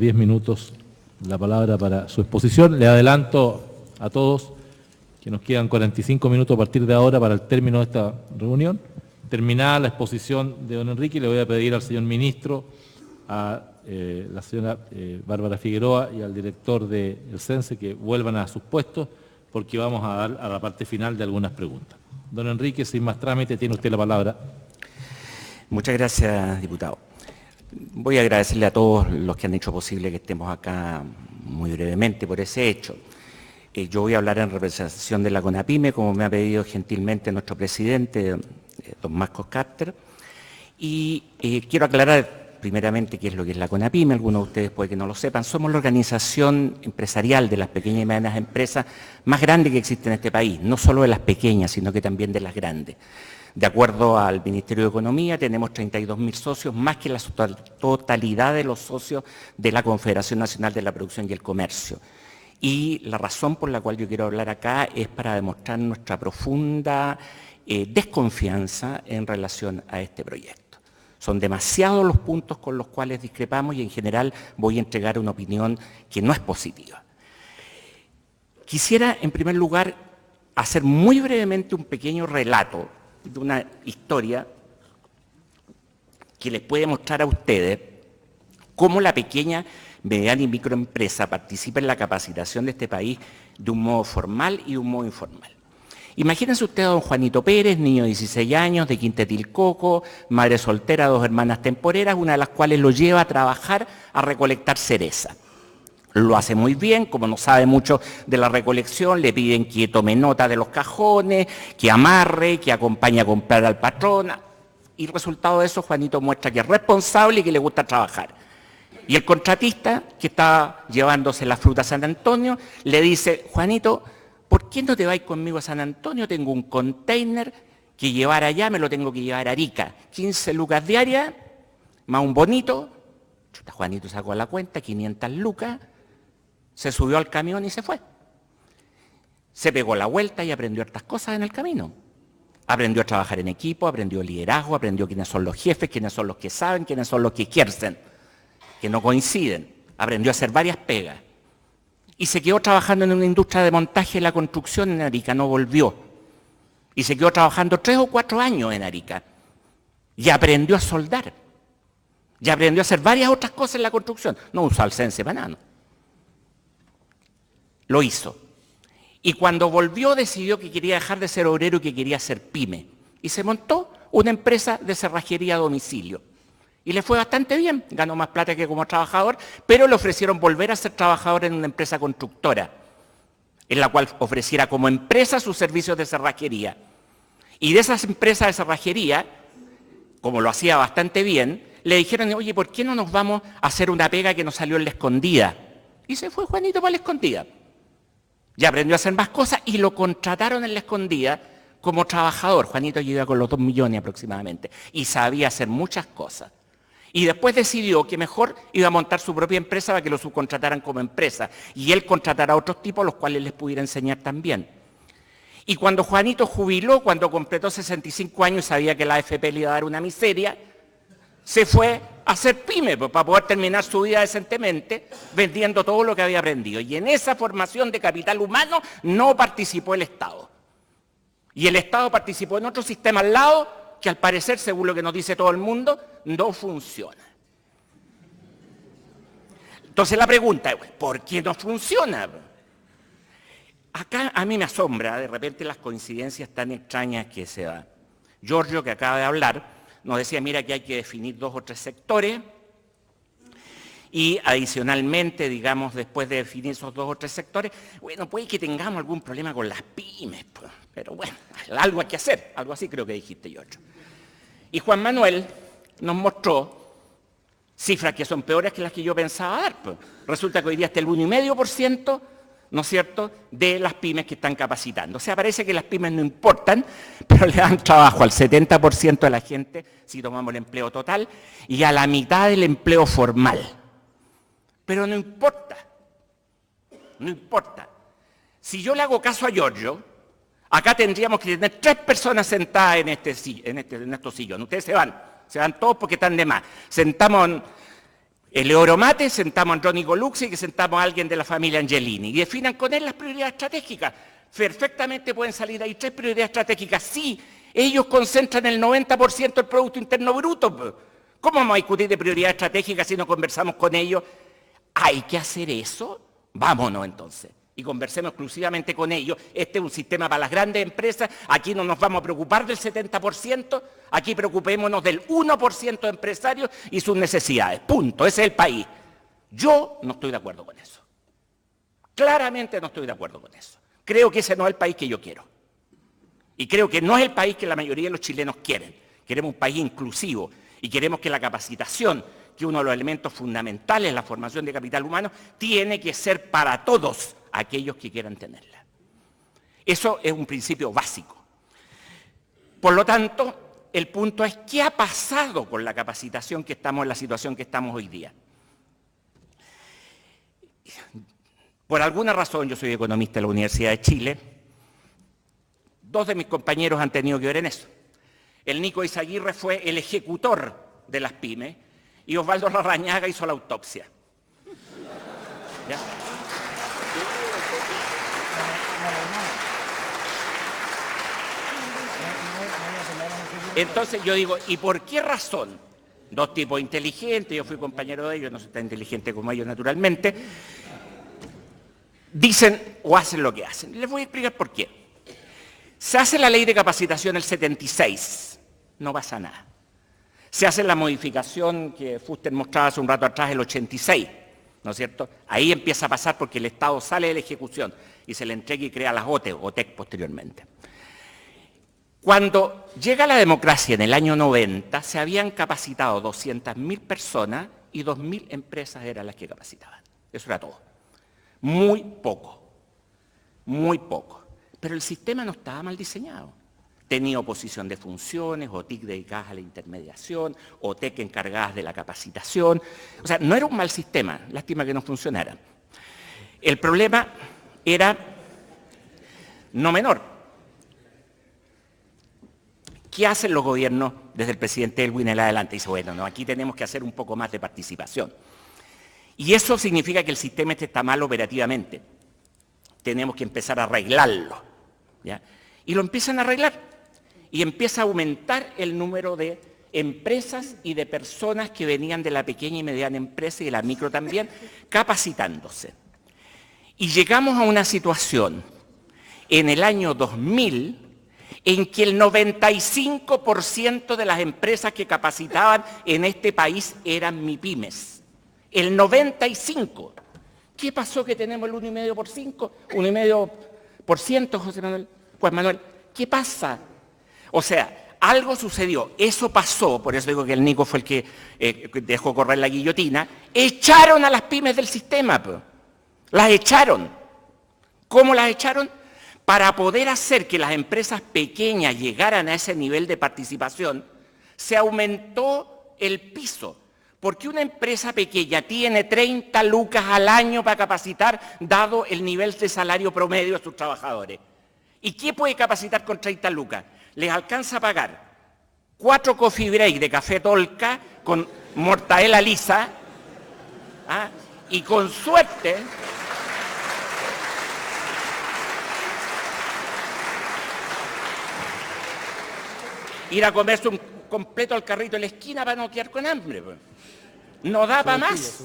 10 minutos la palabra para su exposición. Le adelanto a todos que nos quedan 45 minutos a partir de ahora para el término de esta reunión. Terminada la exposición de don Enrique, le voy a pedir al señor ministro, a la señora Bárbara Figueroa y al director del CENSE que vuelvan a sus puestos, porque vamos a dar a la parte final de algunas preguntas. Don Enrique, sin más trámite, tiene usted la palabra. Muchas gracias, diputado. Voy a agradecerle a todos los que han hecho posible que estemos acá muy brevemente por ese hecho. Yo voy a hablar en representación de la CONAPYME, como me ha pedido gentilmente nuestro presidente, don Marcos Carter, y quiero aclarar primeramente qué es lo que es la CONAPYME. Algunos de ustedes puede que no lo sepan. Somos la organización empresarial de las pequeñas y medianas empresas más grande que existe en este país, no solo de las pequeñas, sino que también de las grandes. De acuerdo al Ministerio de Economía, tenemos 32.000 socios, más que la totalidad de los socios de la Confederación Nacional de la Producción y el Comercio. Y la razón por la cual yo quiero hablar acá es para demostrar nuestra profunda desconfianza en relación a este proyecto. Son demasiados los puntos con los cuales discrepamos y en general voy a entregar una opinión que no es positiva. Quisiera, en primer lugar, hacer muy brevemente un pequeño relato de una historia que les puede mostrar a ustedes cómo la pequeña, mediana y microempresa participa en la capacitación de este país de un modo formal y de un modo informal. Imagínense ustedes a don Juanito Pérez, niño de 16 años, de Quintetilcoco, madre soltera, 2 hermanas temporeras, una de las cuales lo lleva a trabajar a recolectar cereza. Lo hace muy bien, como no sabe mucho de la recolección, le piden que tome nota de los cajones, que amarre, que acompañe a comprar al patrón. Y el resultado de eso, Juanito muestra que es responsable y que le gusta trabajar. Y el contratista, que está llevándose la fruta a San Antonio, le dice, Juanito, ¿por qué no te vas conmigo a San Antonio? Tengo un container que llevar allá, me lo tengo que llevar a Arica. 15 lucas diarias, más un bonito. Juanito sacó la cuenta, 500 lucas. Se subió al camión y se fue. Se pegó la vuelta y aprendió hartas cosas en el camino. Aprendió a trabajar en equipo, aprendió liderazgo, aprendió quiénes son los jefes, quiénes son los que saben, quiénes son los que ejercen, que no coinciden. Aprendió a hacer varias pegas. Y se quedó trabajando en una industria de montaje de la construcción en Arica, no volvió. Y se quedó trabajando 3 o 4 años en Arica. Y aprendió a soldar. Y aprendió a hacer varias otras cosas en la construcción. No usó el CENSE para nada. Lo hizo. Y cuando volvió decidió que quería dejar de ser obrero y que quería ser pyme. Y se montó una empresa de cerrajería a domicilio. Y le fue bastante bien, ganó más plata que como trabajador, pero le ofrecieron volver a ser trabajador en una empresa constructora, en la cual ofreciera como empresa sus servicios de cerrajería. Y de esas empresas de cerrajería, como lo hacía bastante bien, le dijeron, oye, ¿por qué no nos vamos a hacer una pega que nos salió en La Escondida? Y se fue Juanito para La Escondida. Ya aprendió a hacer más cosas y lo contrataron en La Escondida como trabajador. Juanito llegó con los 2 millones aproximadamente y sabía hacer muchas cosas. Y después decidió que mejor iba a montar su propia empresa para que lo subcontrataran como empresa. Y él contratara a otros tipos, los cuales les pudiera enseñar también. Y cuando Juanito jubiló, cuando completó 65 años y sabía que la AFP le iba a dar una miseria, se fue a hacer pyme para poder terminar su vida decentemente vendiendo todo lo que había aprendido. Y en esa formación de capital humano no participó el Estado. Y el Estado participó en otro sistema al lado que al parecer, según lo que nos dice todo el mundo, no funciona. Entonces la pregunta es, ¿por qué no funciona? Acá a mí me asombra de repente las coincidencias tan extrañas que se dan. Giorgio, que acaba de hablar, nos decía, mira que hay que definir 2 o 3 sectores y adicionalmente, digamos, después de definir esos 2 o 3 sectores, bueno, puede que tengamos algún problema con las pymes, pues, pero bueno, algo hay que hacer, algo así creo que dijiste, Giorgio. Y Juan Manuel nos mostró cifras que son peores que las que yo pensaba dar, pues. Resulta que hoy día está el 1,5%, ¿no es cierto?, de las pymes que están capacitando. O sea, parece que las pymes no importan, pero le dan trabajo al 70% de la gente, si tomamos el empleo total, y a la mitad del empleo formal. Pero no importa, no importa. Si yo le hago caso a Giorgio, acá tendríamos que tener 3 personas sentadas en estos sillones. Ustedes se van todos porque están de más. Sentamos el Euromate, sentamos a Andrónico Luxi, que sentamos a alguien de la familia Angelini, y definan con él las prioridades estratégicas. Perfectamente pueden salir ahí 3 prioridades estratégicas. Sí, ellos concentran el 90% del Producto Interno Bruto. ¿Cómo vamos a discutir de prioridades estratégicas si no conversamos con ellos? ¿Hay que hacer eso? Vámonos entonces. Y conversemos exclusivamente con ellos. Este es un sistema para las grandes empresas. Aquí no nos vamos a preocupar del 70%. Aquí preocupémonos del 1% de empresarios y sus necesidades. Punto. Ese es el país. Yo no estoy de acuerdo con eso. Claramente no estoy de acuerdo con eso. Creo que ese no es el país que yo quiero. Y creo que no es el país que la mayoría de los chilenos quieren. Queremos un país inclusivo y queremos que la capacitación, que uno de los elementos fundamentales en la formación de capital humano, tiene que ser para todos aquellos que quieran tenerla. Eso es un principio básico. Por lo tanto, el punto es ¿qué ha pasado con la capacitación que estamos en la situación que estamos hoy día? Por alguna razón, yo soy economista de la Universidad de Chile, 2 de mis compañeros han tenido que ver en eso. El Nico Izaguirre fue el ejecutor de las pymes y Osvaldo Larrañaga hizo la autopsia. ¿Ya? Entonces yo digo, ¿y por qué razón? 2 tipos inteligentes, yo fui compañero de ellos, no soy tan inteligente como ellos naturalmente, dicen o hacen lo que hacen. Les voy a explicar por qué. Se hace la ley de capacitación el 76, no pasa nada. Se hace la modificación que Fuster mostraba hace un rato atrás, el 86, ¿no es cierto? Ahí empieza a pasar porque el Estado sale de la ejecución y se le entrega y crea las OTEC posteriormente. Cuando llega la democracia en el año 90, se habían capacitado 200.000 personas y 2.000 empresas eran las que capacitaban. Eso era todo. Muy poco, muy poco. Pero el sistema no estaba mal diseñado. Tenía oposición de funciones, OTIC dedicadas a la intermediación, OTEC encargadas de la capacitación. O sea, no era un mal sistema, lástima que no funcionara. El problema era no menor. ¿Qué hacen los gobiernos desde el presidente Elwin en adelante? Dice, bueno, no, aquí tenemos que hacer un poco más de participación. Y eso significa que el sistema este está mal operativamente. Tenemos que empezar a arreglarlo. ¿Ya? Y lo empiezan a arreglar. Y empieza a aumentar el número de empresas y de personas que venían de la pequeña y mediana empresa y de la micro también, capacitándose. Y llegamos a una situación en el año 2000 en que el 95% de las empresas que capacitaban en este país eran MIPYMES. El 95%. ¿Qué pasó que tenemos el 1,5%? 1,5%, José Manuel. Juan Manuel, ¿qué pasa? O sea, algo sucedió. Eso pasó, por eso digo que el Nico fue el que dejó correr la guillotina. Echaron a las pymes del sistema. Las echaron. ¿Cómo las echaron? Para poder hacer que las empresas pequeñas llegaran a ese nivel de participación, se aumentó el piso. Porque una empresa pequeña tiene 30 lucas al año para capacitar, dado el nivel de salario promedio de sus trabajadores. ¿Y qué puede capacitar con 30 lucas? Les alcanza a pagar 4 coffee break de café Tolca con mortadela lisa, ¿ah? Y con suerte ir a comerse un completo al carrito en la esquina para no quedar con hambre. Pues. No da para más.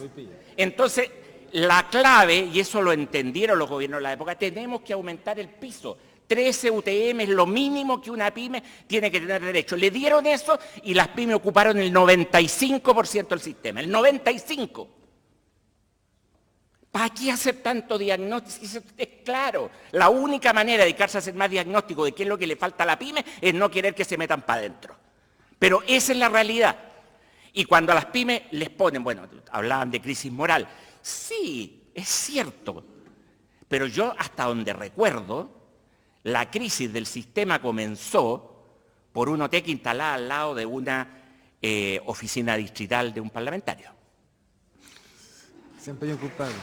Entonces, la clave, y eso lo entendieron los gobiernos de la época, tenemos que aumentar el piso. 13 UTM es lo mínimo que una pyme tiene que tener derecho. Le dieron eso y las pymes ocuparon el 95% del sistema. El 95%. ¿Para qué hacer tanto diagnóstico? Es claro, la única manera de dedicarse a hacer más diagnóstico de qué es lo que le falta a la pyme es no querer que se metan para adentro. Pero esa es la realidad. Y cuando a las pymes les ponen, bueno, hablaban de crisis moral. Sí, es cierto. Pero yo hasta donde recuerdo, la crisis del sistema comenzó por una OTEC instalada al lado de una oficina distrital de un parlamentario. Siempre hay un culpable.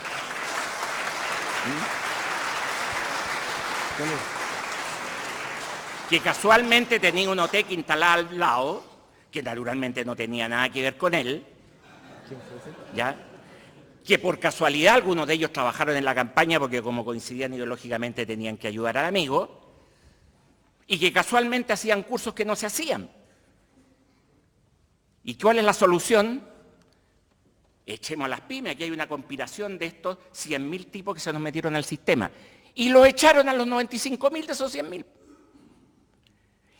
Que casualmente tenía una OTEC instalada al lado, que naturalmente no tenía nada que ver con él, ¿ya? Que por casualidad algunos de ellos trabajaron en la campaña porque como coincidían ideológicamente tenían que ayudar al amigo, y que casualmente hacían cursos que no se hacían. ¿Y cuál es la solución? Echemos a las pymes, aquí hay una conspiración de estos 100.000 tipos que se nos metieron al sistema. Y lo echaron a los 95.000 de esos 100.000.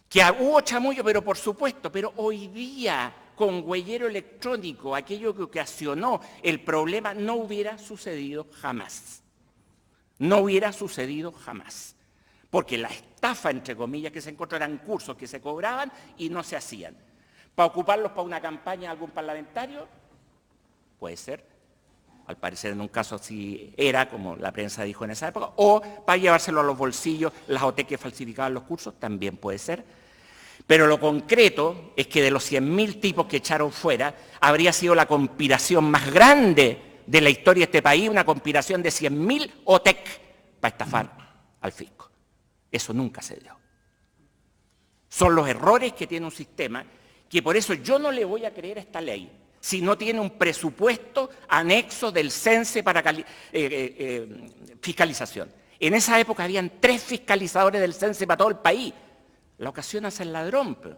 Que hubo chamullo, pero por supuesto, pero hoy día con huellero electrónico, aquello que ocasionó el problema no hubiera sucedido jamás. No hubiera sucedido jamás. Porque la estafa, entre comillas, que se encontró eran cursos que se cobraban y no se hacían. ¿Para ocuparlos para una campaña de algún parlamentario? Puede ser. Al parecer en un caso así era, como la prensa dijo en esa época, o para llevárselo a los bolsillos, las OT que falsificaban los cursos, también puede ser. Pero lo concreto es que de los 100.000 tipos que echaron fuera, habría sido la conspiración más grande de la historia de este país, una conspiración de 100.000 OTEC para estafar al fisco. Eso nunca se dio. Son los errores que tiene un sistema, que por eso yo no le voy a creer a esta ley, si no tiene un presupuesto anexo del CENSE para fiscalización. En esa época habían 3 fiscalizadores del CENSE para todo el país. La ocasión hace el ladrón. Pero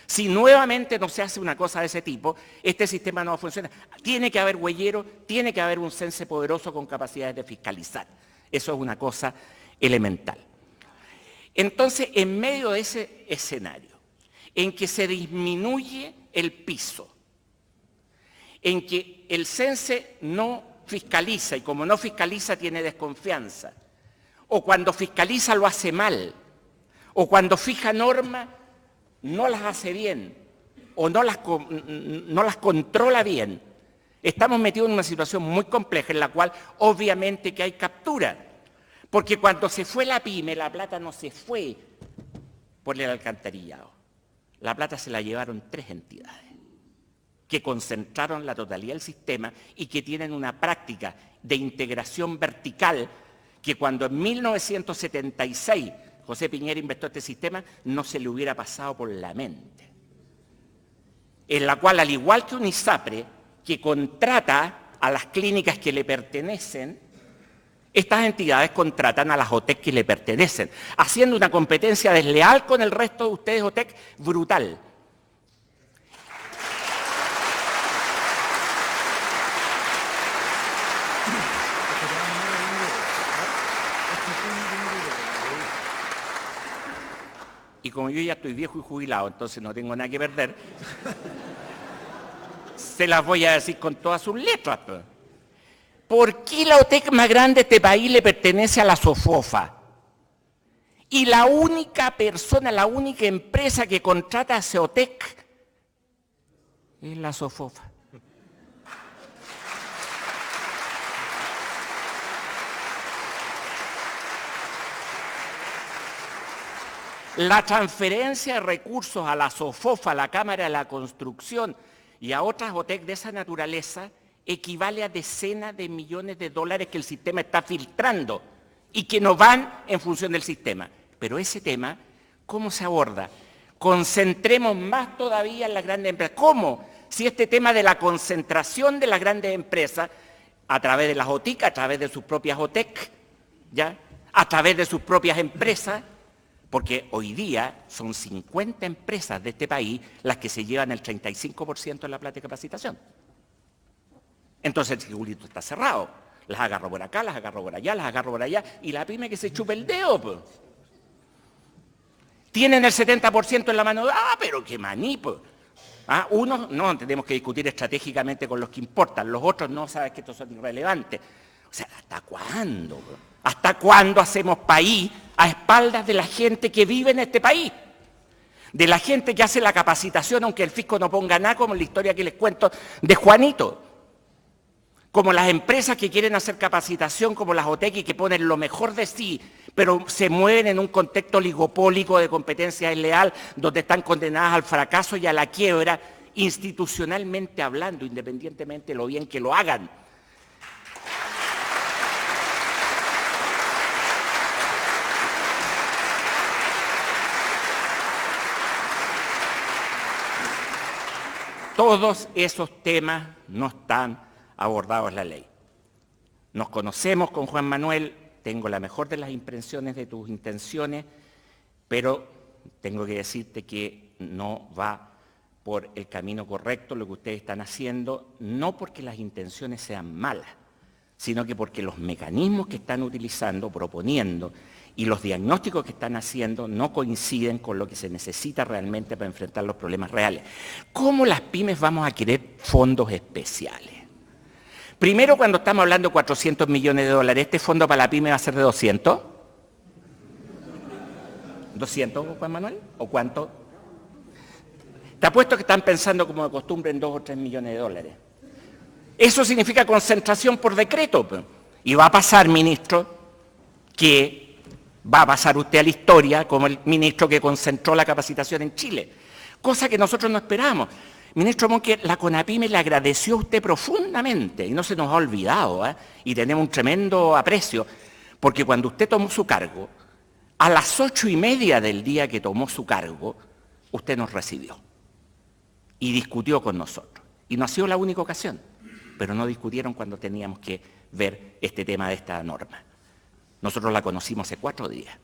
si nuevamente no se hace una cosa de ese tipo, este sistema no funciona. Tiene que haber huellero, tiene que haber un CENSE poderoso con capacidades de fiscalizar. Eso es una cosa elemental. Entonces, en medio de ese escenario, en que se disminuye el piso, en que el CENSE no fiscaliza, y como no fiscaliza tiene desconfianza, o cuando fiscaliza lo hace mal, o cuando fija normas no las hace bien, o no las controla bien. Estamos metidos en una situación muy compleja en la cual obviamente que hay captura, porque cuando se fue la pyme, la plata no se fue por el alcantarillado, la plata se la llevaron 3 entidades que concentraron la totalidad del sistema y que tienen una práctica de integración vertical que cuando en 1976 José Piñera inventó este sistema no se le hubiera pasado por la mente. En la cual, al igual que un ISAPRE, que contrata a las clínicas que le pertenecen, estas entidades contratan a las OTEC que le pertenecen, haciendo una competencia desleal con el resto de ustedes OTEC brutal. Y como yo ya estoy viejo y jubilado, entonces no tengo nada que perder, se las voy a decir con todas sus letras. ¿Por qué la OTEC más grande de este país le pertenece a la SOFOFA? Y la única persona, la única empresa que contrata a ese OTEC es la SOFOFA. La transferencia de recursos a la SOFOFA, a la Cámara de la Construcción y a otras OTEC de esa naturaleza equivale a decenas de millones de dólares que el sistema está filtrando y que no van en función del sistema. Pero ese tema, ¿cómo se aborda? Concentremos más todavía en las grandes empresas. ¿Cómo? Si este tema de la concentración de las grandes empresas, a través de las OTIC, a través de sus propias OTEC, ¿ya? A través de sus propias empresas, porque hoy día son 50 empresas de este país las que se llevan el 35% de la plata de capacitación. Entonces el circulito está cerrado. Las agarro por acá, las agarro por allá, las agarro por allá, y la pyme que se chupa el dedo, pues. Tienen el 70% en la mano. Pero qué maní, pues. Unos no, tenemos que discutir estratégicamente con los que importan, los otros no, sabes que estos son irrelevantes. O sea, ¿hasta cuándo? ¿Hasta cuándo hacemos país a espaldas de la gente que vive en este país? De la gente que hace la capacitación, aunque el fisco no ponga nada, como en la historia que les cuento de Juanito. Como las empresas que quieren hacer capacitación, como las OTEC, que ponen lo mejor de sí, pero se mueven en un contexto oligopólico de competencia desleal, donde están condenadas al fracaso y a la quiebra, institucionalmente hablando, independientemente de lo bien que lo hagan. Todos esos temas no están abordados en la ley. Nos conocemos con Juan Manuel, tengo la mejor de las impresiones de tus intenciones, pero tengo que decirte que no va por el camino correcto lo que ustedes están haciendo, no porque las intenciones sean malas, sino que porque los mecanismos que están utilizando, proponiendo, y los diagnósticos que están haciendo no coinciden con lo que se necesita realmente para enfrentar los problemas reales. ¿Cómo las pymes vamos a querer fondos especiales? Primero, cuando estamos hablando de 400 millones de dólares, ¿este fondo para la pyme va a ser de 200? ¿200, Juan Manuel? ¿O cuánto? Te apuesto que están pensando como de costumbre en 2 o 3 millones de dólares. Eso significa concentración por decreto. Y va a pasar, ministro, que va a pasar usted a la historia como el ministro que concentró la capacitación en Chile. Cosa que nosotros no esperábamos. Ministro Monque, la CONAPYME le agradeció a usted profundamente y no se nos ha olvidado, y tenemos un tremendo aprecio, porque cuando usted tomó su cargo, a las 8:30 del día que tomó su cargo, usted nos recibió y discutió con nosotros. Y no ha sido la única ocasión, pero no discutieron cuando teníamos que ver este tema de esta norma. Nosotros la conocimos hace 4 días.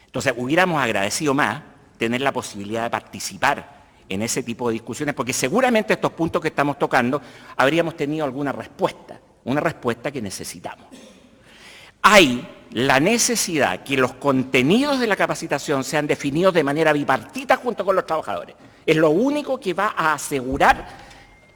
Entonces, hubiéramos agradecido más tener la posibilidad de participar en ese tipo de discusiones, porque seguramente estos puntos que estamos tocando habríamos tenido alguna respuesta, una respuesta que necesitamos. Hay la necesidad que los contenidos de la capacitación sean definidos de manera bipartita junto con los trabajadores. Es lo único que va a asegurar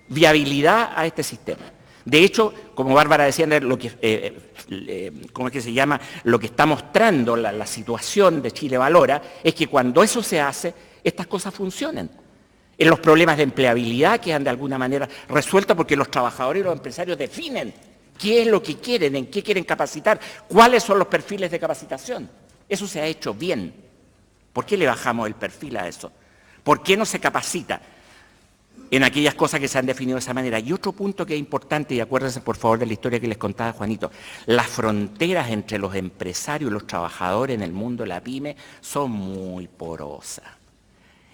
viabilidad a este sistema. De hecho, como Bárbara decía, lo que, ¿cómo es que se llama? Lo que está mostrando la situación de Chile Valora es que cuando eso se hace, estas cosas funcionan. En los problemas de empleabilidad quedan de alguna manera resueltos porque los trabajadores y los empresarios definen qué es lo que quieren, en qué quieren capacitar, cuáles son los perfiles de capacitación. Eso se ha hecho bien. ¿Por qué le bajamos el perfil a eso? ¿Por qué no se capacita en aquellas cosas que se han definido de esa manera? Y otro punto que es importante, y acuérdense por favor de la historia que les contaba Juanito, las fronteras entre los empresarios y los trabajadores en el mundo de la pyme son muy porosas.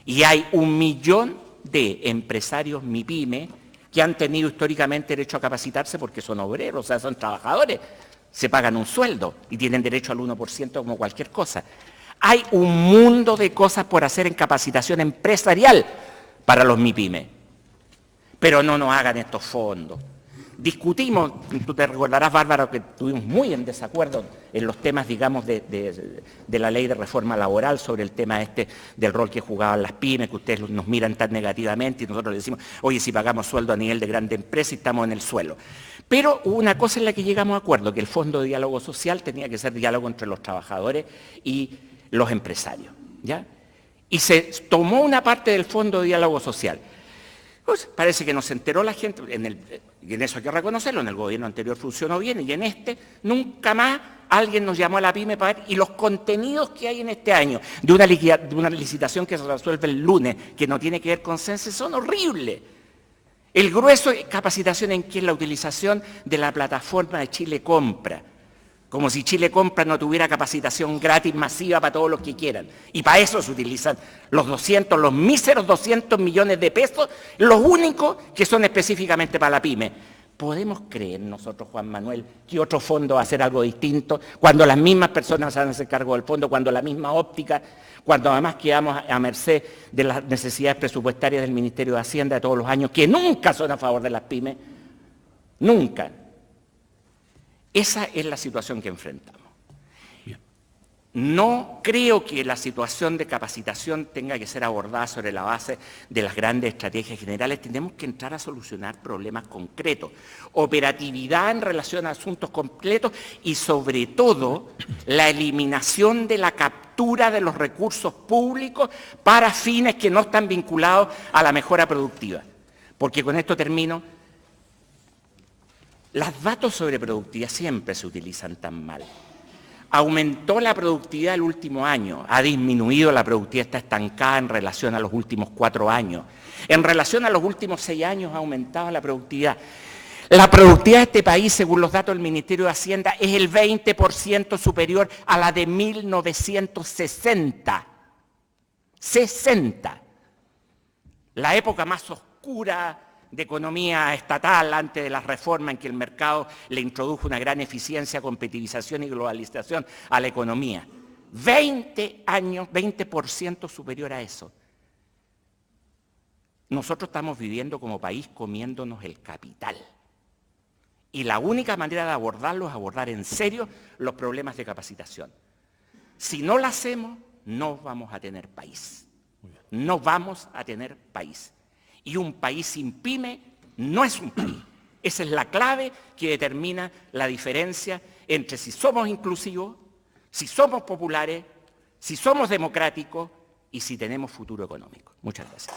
Y hay 1 millón de empresarios MIPYME que han tenido históricamente derecho a capacitarse porque son obreros, o sea, son trabajadores, se pagan un sueldo y tienen derecho al 1% como cualquier cosa. Hay un mundo de cosas por hacer en capacitación empresarial para los MIPYME, pero no nos hagan estos fondos. Discutimos, tú te recordarás, Bárbara, que estuvimos muy en desacuerdo en los temas, digamos, de la ley de reforma laboral sobre el tema del rol que jugaban las pymes, que ustedes nos miran tan negativamente y nosotros les decimos, oye, si pagamos sueldo a nivel de grande empresa y estamos en el suelo. Pero hubo una cosa en la que llegamos a acuerdo, que el Fondo de Diálogo Social tenía que ser diálogo entre los trabajadores y los empresarios, ¿ya? Y se tomó una parte del Fondo de Diálogo Social. Pues parece que no se enteró la gente, y en eso hay que reconocerlo, en el gobierno anterior funcionó bien, y en este nunca más alguien nos llamó a la pyme para ver, y los contenidos que hay en este año, de una licitación que se resuelve el lunes, que no tiene que ver con CENSE, son horribles. El grueso de capacitación en que es la utilización de la plataforma de Chile Compra, como si Chile Compra no tuviera capacitación gratis masiva para todos los que quieran. Y para eso se utilizan los míseros 200 millones de pesos, los únicos que son específicamente para la pyme. ¿Podemos creer nosotros, Juan Manuel, que otro fondo va a hacer algo distinto cuando las mismas personas se van a hacer cargo del fondo, cuando la misma óptica, cuando además quedamos a merced de las necesidades presupuestarias del Ministerio de Hacienda de todos los años, que nunca son a favor de las pymes? Nunca. Esa es la situación que enfrentamos. Bien. No creo que la situación de capacitación tenga que ser abordada sobre la base de las grandes estrategias generales. Tenemos que entrar a solucionar problemas concretos, operatividad en relación a asuntos completos y sobre todo la eliminación de la captura de los recursos públicos para fines que no están vinculados a la mejora productiva. Porque con esto termino. Los datos sobre productividad siempre se utilizan tan mal. Aumentó la productividad el último año, ha disminuido la productividad, está estancada en relación a los últimos 4 años. En relación a los últimos 6 años ha aumentado la productividad. La productividad de este país, según los datos del Ministerio de Hacienda, es el 20% superior a la de 1960. 60. la época más oscura de economía estatal antes de la reforma en que el mercado le introdujo una gran eficiencia, competitivización y globalización a la economía. 20 años, 20% superior a eso. Nosotros estamos viviendo como país comiéndonos el capital. Y la única manera de abordarlo es abordar en serio los problemas de capacitación. Si no lo hacemos, no vamos a tener país. No vamos a tener país. Y un país sin pyme no es un país. Esa es la clave que determina la diferencia entre si somos inclusivos, si somos populares, si somos democráticos y si tenemos futuro económico. Muchas gracias.